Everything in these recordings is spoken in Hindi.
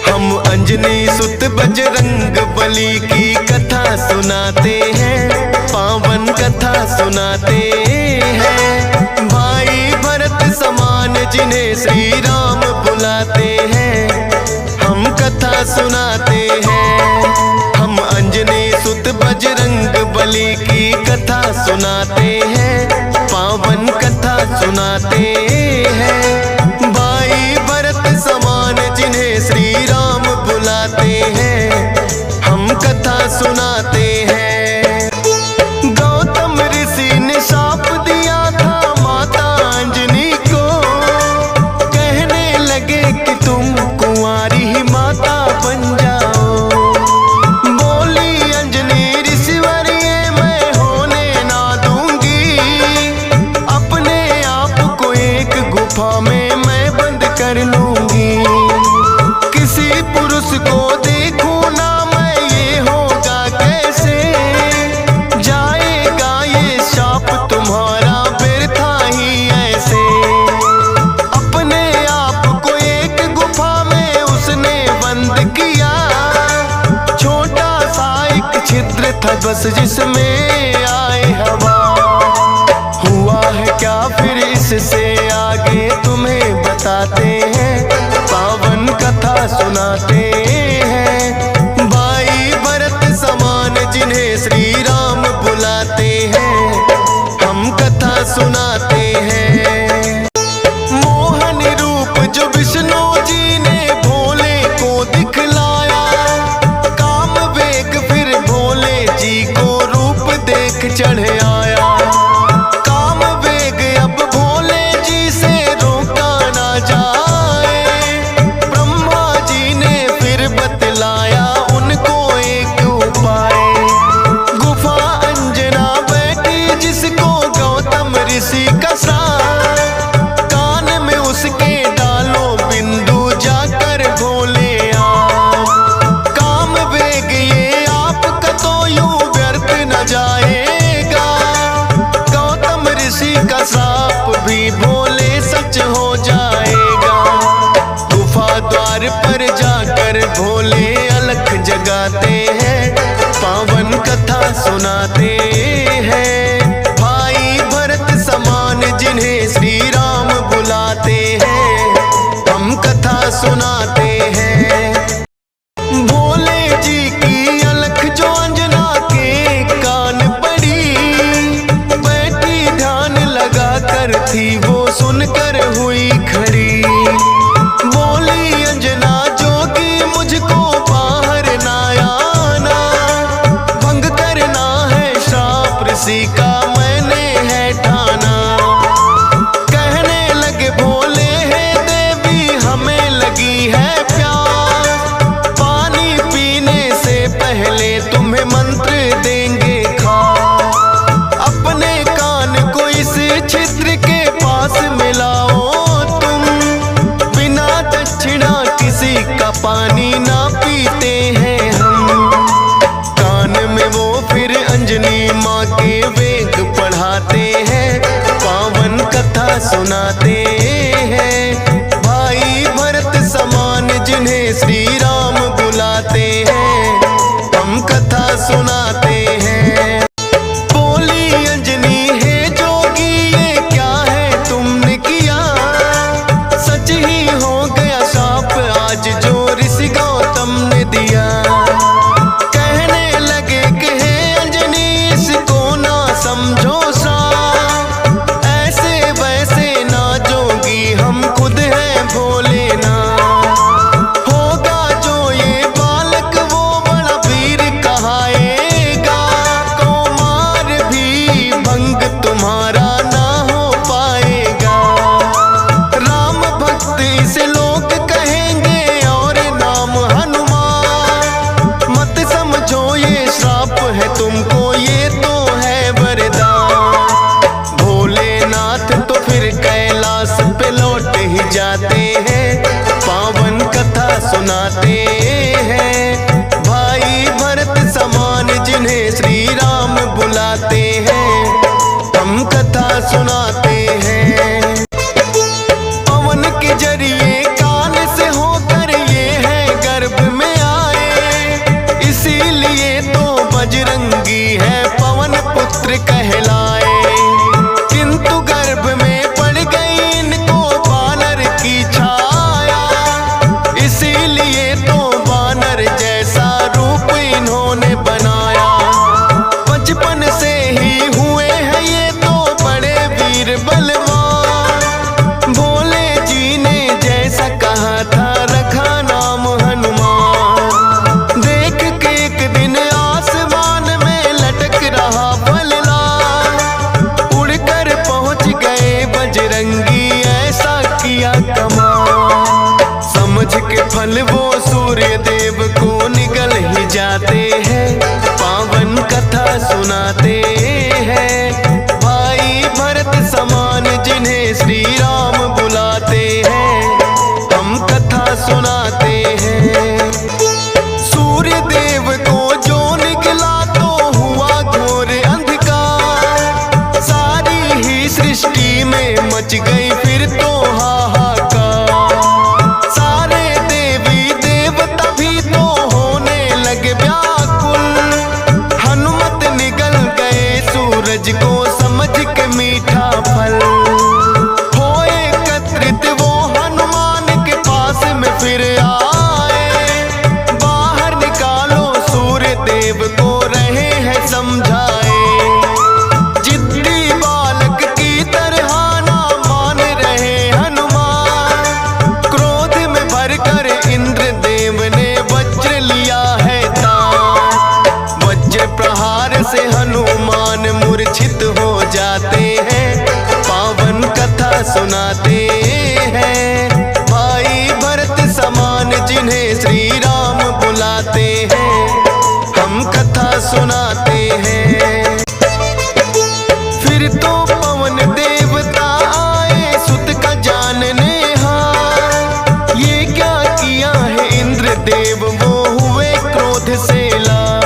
हम अंजनी सुत बजरंग बली की कथा सुनाते हैं, पावन कथा सुनाते हैं। भाई भरत समान जिन्हें श्री राम बुलाते हैं, हम कथा सुनाते हैं। हम अंजनी सुत बजरंग बली की कथा सुनाते हैं, पावन कथा सुनाते हैं। भाई भरत समान जिन्हें श्री राम बुलाते हैं, हम कथा सुनाते हैं। गौतम ऋषि ने शाप दिया था माता अंजनी को, कहने लगे कि तुम कुंवारी ही माता बन जाओ। बोली अंजनी ऋषिवर ये मैं होने ना दूंगी, अपने आप को एक गुफा में मैं बंद कर लूंगी। किसी पुरुष को देखूं ना मैं ये होगा कैसे, जाएगा ये शाप तुम्हारा व्यर्था ही ऐसे। अपने आप को एक गुफा में उसने बंद किया, छोटा सा एक छिद्र था बस जिसमें आए हवा। हुआ है क्या फिर इससे आगे तुम्हें बताते हैं, पावन कथा सुनाते हैं। भाई भरत समान जिन्हें श्री राम बुलाते हैं, हम कथा सुनाते हैं। मोहन रूप जो विष्णु जी ने भोले को दिखलाया, काम वेग फिर भोले जी को रूप देख चढ़ आया। काम वेग अब भोले जी से रोका ना जाए, ब्रह्मा जी ने फिर बतलाया उनको एक उपाय। गुफा अंजना बैठी जिसको गौतम ऋषि का श्राप, कान में उसके डालो बिंदु जाकर भोले आप। काम वेग ये आपका तो यूं व्यर्थ न जाएगा, गौतम ऋषि का श्राप भी भोले सच हो जाएगा। गुफा द्वार पर जाकर भोले अलख जगाते हैं, पावन कथा सुनाते हैं। भाई भरत समान जिन्हें श्री राम बुलाते हैं, हम कथा सुनाते हैं। भोले जी की अलख जो अंजना के कान पड़ी, बैठी ध्यान लगा कर थी वो सुनकर हुई खड़ी। बोली अंजना जोगी मुझको बाहर ना आना, भंग करना है श्राप ऋषि का मैंने है ठाना। कहने लगे भोले है देवी हमें लगी है प्यास, पानी पीने से पहले तुम्हें मंत्र देंगे खास। अपने कान को इस छिद्र के पास मिलाओ तुम, बिना दक्षिणा किसी का पानी ना पीते हैं हम। कान में वो फिर अंजनी माँ के वेद पढ़ाते हैं, पावन कथा सुनाते हैं। भाई भरत समान जिन्हें श्री राम बुलाते हैं, हम कथा सुनाते हैं। बोली अंजनी है जोगी ये क्या है तुमने किया, सच ही हो गया शाप आज जो ऋषि गौतम ने दिया। कहने लगे कि हे अंजनी इसको ना समझो श्राप, ऐसे वैसे ना जोगी हम खुद हैं भोले ना। होगा जो ये बालक वो बड़ा वीर कहाएगा, कौमार भी भंग तुम्हारा ना हो पाएगा। राम भक्त इसे लोग कहेंगे और नाम हनुमान, मत समझो ये श्राप है तुमको ये तो है वरदान। भोलेनाथ तो फिर कैलाश पे लौट ही जाते हैं, पावन कथा सुनाते हैं। भाई भरत समान जिन्हें श्री राम बुलाते हैं, हम कथा सुनाते हैं। पवन के जरिए कान से होकर ये है गर्भ इसीलिए तो वानर जैसा रूप इन्होंने बनाया। बचपन से ही हुए हैं ये तो बड़े वीर बलवान। भोले जी ने जैसा कहा था रखा नाम हनुमान। देख के एक दिन आसमान में लटक रहा फलदार, उड़कर पहुंच गए बजरंगी ऐसा किया कमाल। समझ के फल वो सूर्य देव को निगल ही जाते हैं, पावन कथा सुनाते हैं। भाई भरत समान जिन्हें श्री राम बुलाते हैं, हम कथा सुनाते हैं। सूर्य देव को जो निकला तो हुआ घोर अंधकार, सारी ही सृष्टि में मच गई फिर तो हाहाकार। सारे देवी देवता भी तो होने लगे व्याकुल, हनुमत निगल गए सूरज को समझ के मीठा फल। हो एकत्रित वो हनुमान के पास में फिर आए, बाहर निकालो सूर्य देव को रहे हैं समझाए। जिद्दी बालक की तरह ना मान रहे हनुमान, क्रोध में भरकर इंद्र देव ने वज्र लिया है तान। वज्र प्रहार से हनुमान मूर्छित हो जाते हैं, पावन कथा सुनाते हैं। भाई भरत समान जिन्हें श्री राम बुलाते हैं, हम कथा सुनाते हैं। फिर तो पवन देवता आए सुत का जानने हार, ये क्या किया है इंद्र देव वो हुए क्रोध से लाल।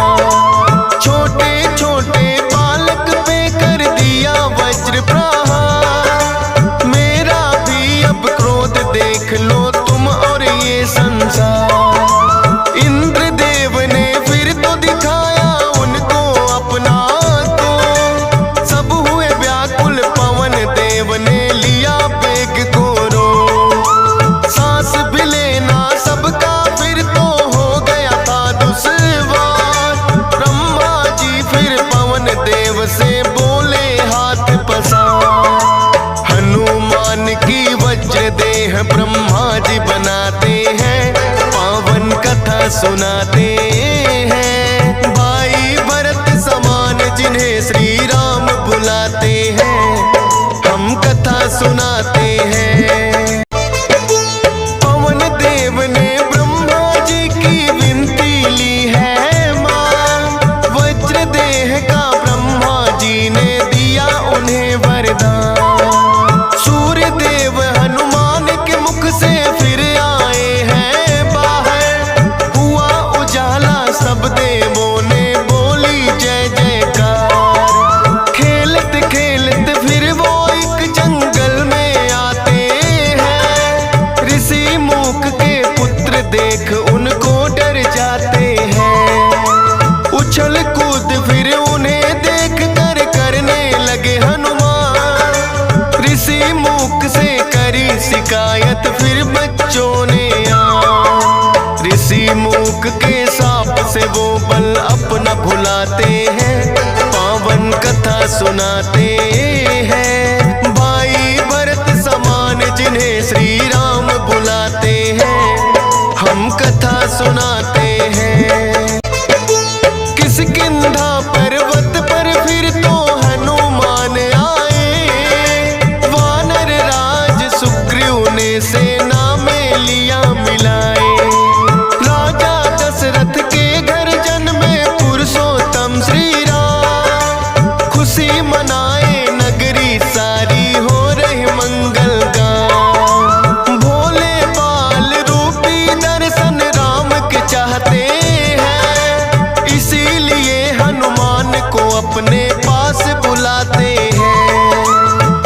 छोटे छोटे बालक पे कर दिया वज्र प्रहार, मेरा भी अब क्रोध देख लो तुम और ये संसार। इंद्र देव ने फिर तो दिखाया उनको अपना तो, सब हुए व्याकुल पवन देव ने लिया बेग को रो। सांस भी लेना सबका फिर तो हो गया था दुश्वार। ब्रह्मा जी फिर पवन देव से बोले हाथ पसार। हनुमान की वज्र देह ब्रह्मा जी बनाते हैं, पावन कथा सुनाते हैं। भाई भरत समान जिन्हें श्री राम बुलाते हैं, हम कथा सुनाते हैं। पवन देव ने ब्रह्मा जी की विनती ली है मान, वज्र देह का ब्रह्मा जी ने दिया उन्हें वरदान। सूर्य देव हनुमान के मुख से फिर आए हैं बाहर, हुआ उजाला सब देवों ने बोली जय जयकार। खेलत खेलत फिर वो एक जंगल में आते हैं, ऋषि मूक के पुत्र देख उनको डर जाते हैं। उछल कूद फिर उन्हें देख कर करने लगे हनुमान। ऋषि मूक से करी शिकायत फिर बच्चों ने ऋषि मूक के साप से वो बल अपना भुलाते हैं, पावन कथा सुनाते हैं। भाई भरत समान जिन्हें श्री राम बुलाते हैं, हम कथा सुनाते हैं। किष्किंधा पर्वत पर फिर तो हनुमान आए, वानर राज सुग्रीव ने सेना में लिया मिलाए। राजा दशरथ के घर जन्मे पुरुषोत्तम श्री राम, खुशी मनाए नगरी सारी हो रही मंगल गान। भोले बाल रूपी दर्शन राम के चाहते हैं, इसीलिए हनुमान को अपने पास बुलाते हैं।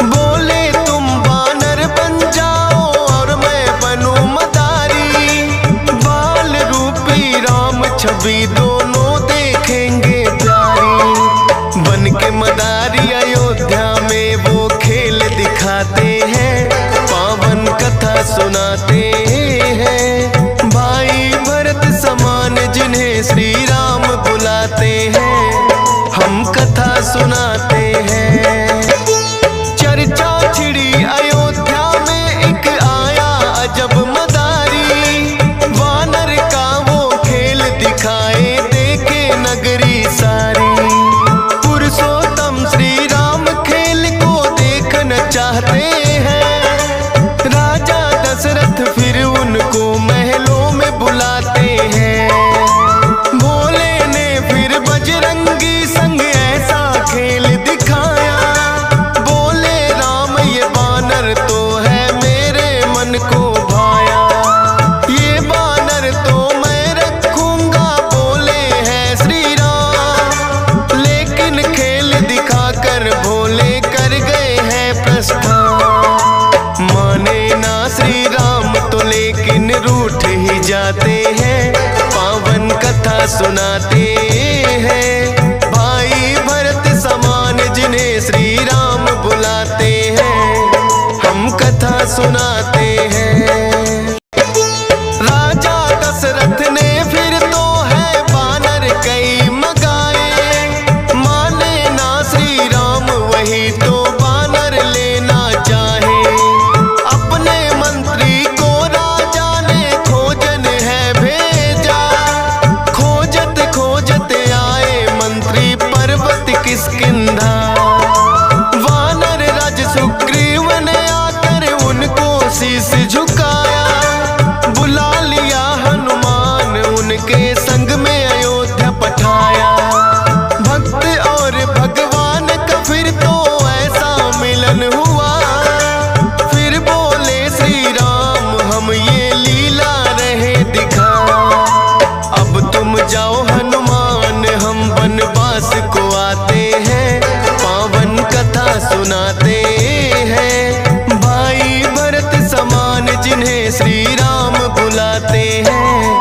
बोले तुम वानर बन जाओ और मैं बनूं मदारी, बाल रूपी राम छवि दोनों देखेंगे प्यारी। बन के मदारी अयोध्या में वो खेल दिखाते हैं, पावन कथा सुनाते हैं। भाई सुनाते हैं। चर्चा छिड़ी अयोध्या में एक आया अजब मदारी, वानर का वो खेल दिखाए देखे नगरी सारी। पुरुषोत्तम श्री राम खेल को देखना चाहते हैं, राजा दशरथ फिर उनको महलों में बुलाते हैं। भोले ने फिर बजरंगी संग ऐसा खेल दिखाया, बोले राम ये बानर तो है मेरे मन को भाया। ये बानर तो मैं रखूंगा बोले हैं श्री राम, लेकिन खेल दिखाकर भोले कर गए हैं प्रस्थान। माने ना श्री राम तो लेकिन रूठ ही जाते हैं, पावन कथा सुनाते हैं। भाई भरत समान जिन्हें श्री राम बुलाते हैं, हम कथा सुनाते हैं। राजा दशरथ ने फिर तो है बानर कई मगाए, माने ना श्री राम वही तो बानर लेना चाहे। अपने मंत्री को राजा ने खोजन है भेजा, खोजत खोजत आए मंत्री पर्वत किष्किंधा। वानर राज सुग्रीव ने आकर उनको शीश झुकाया, बुला लिया हनुमान उनके संग में अयोध्या पठाया। भक्त और भगवान का फिर तो ऐसा मिलन हुआ, फिर बोले श्री राम हम ये लीला रहे दिखा। अब तुम जाओ हनुमान हम वनवास को आते हैं, पावन कथा सुनाते हैं। भाई भरत समान जिन्हें श्री राम बुलाते हैं,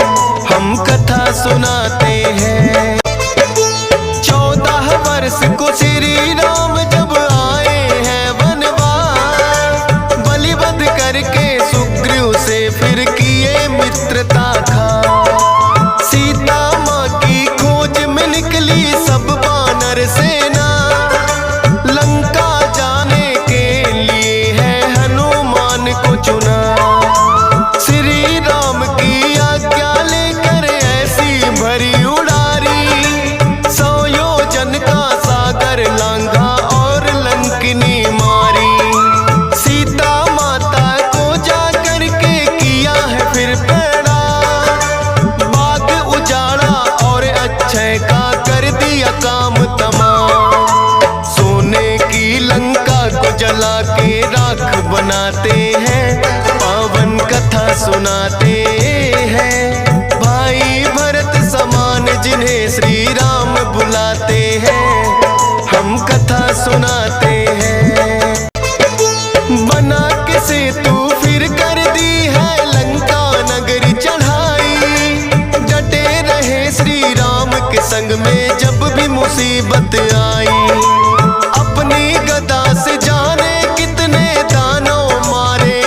हम कथा सुनाते हैं। 14 वर्ष को श्री राम जब आए हैं वनवास, बलिवध करके सुग्रीव से फिर किए मित्रता खास। सीता माँ की खोज में निकली सब बानर सेना, लंका जाने के लिए है हनुमान को चुना। श्री राम की आज्ञा लेकर ऐसी भरी उड़ारी, 100 योजन का सागर लांघा और लंकिनी मारी। सीता माता को जाकर के किया है फिर पैड़ा, बाग उजाड़ा और अक्षय का कर दिया काम तमाम। सोने की लंका को जला के राख बनाते हैं, पावन कथा सुनाते हैं। भाई भरत समान जिन्हें श्री राम बुलाते हैं, हम कथा सुनाते हैं। बना के सेतु फिर कर दी है लंका नगरी चढ़ाई, डटे रहे श्री राम के संग में जब भी मुसीबत आई। अपनी गदा से जाने कितने दानव मारे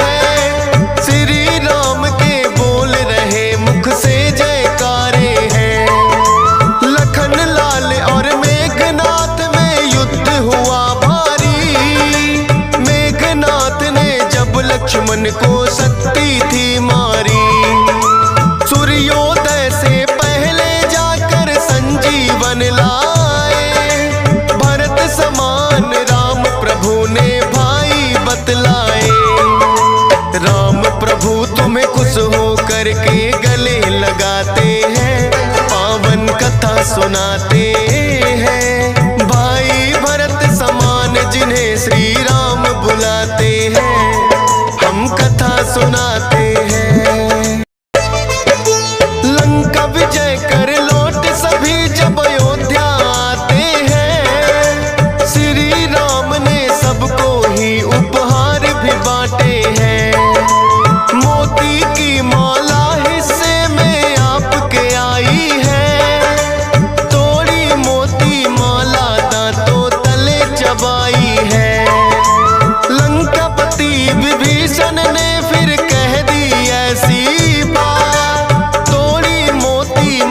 हैं, श्री राम के बोल रहे मुख से जयकारे हैं। लखन लाल और मेघनाथ में युद्ध हुआ भारी, मेघनाथ ने जब लक्ष्मण को शक्ति थी मारी। सूर्योदय से पहले जाकर संजीवन लाए, भरत समान राम प्रभु ने भाई बतलाए। राम प्रभु तुम्हें खुश हो करके गले लगाते हैं, पावन कथा सुनाते हैं। भाई भरत समान जिन्हें श्री राम बुलाते हैं, हम कथा सुनाते हैं। लंका विजय कर लौट सभी जब अयोध्या आते हैं, श्री राम ने सबको ही उपहार भी बांटे हैं। मोती की माला हिस्से में आपके आई है, तोड़ी मोती माला दांतों तले चबाई है। लंकापति विभीषण ने फिर कह दी ऐसी बात, तोड़ी मोती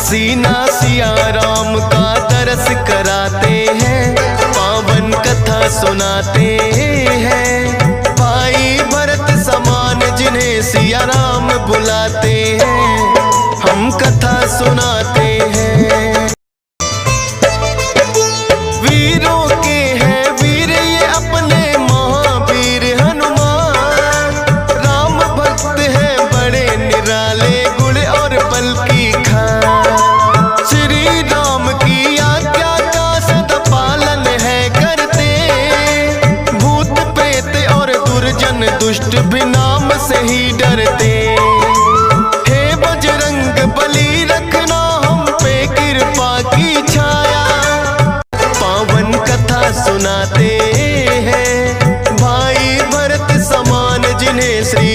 सीना सिया राम का दरस कराते हैं, पावन कथा सुनाते हैं। भाई भरत समान जिन्हें सिया राम बुलाते हैं, हम कथा सुनाते हैं। वीरों के हैं वीर ये अपने महावीर हनुमान, राम भक्त हैं बड़े निराले गुण और बल की खान। श्री राम की आज्ञा का सदा पालन है करते, भूत प्रेत और दुर्जन दुष्ट भी नाम से ही डरते। हे बजरंग बली रखना हम पे कृपा की छाया, पावन कथा सुनाते हैं। भाई भरत समान जिन्हें श्री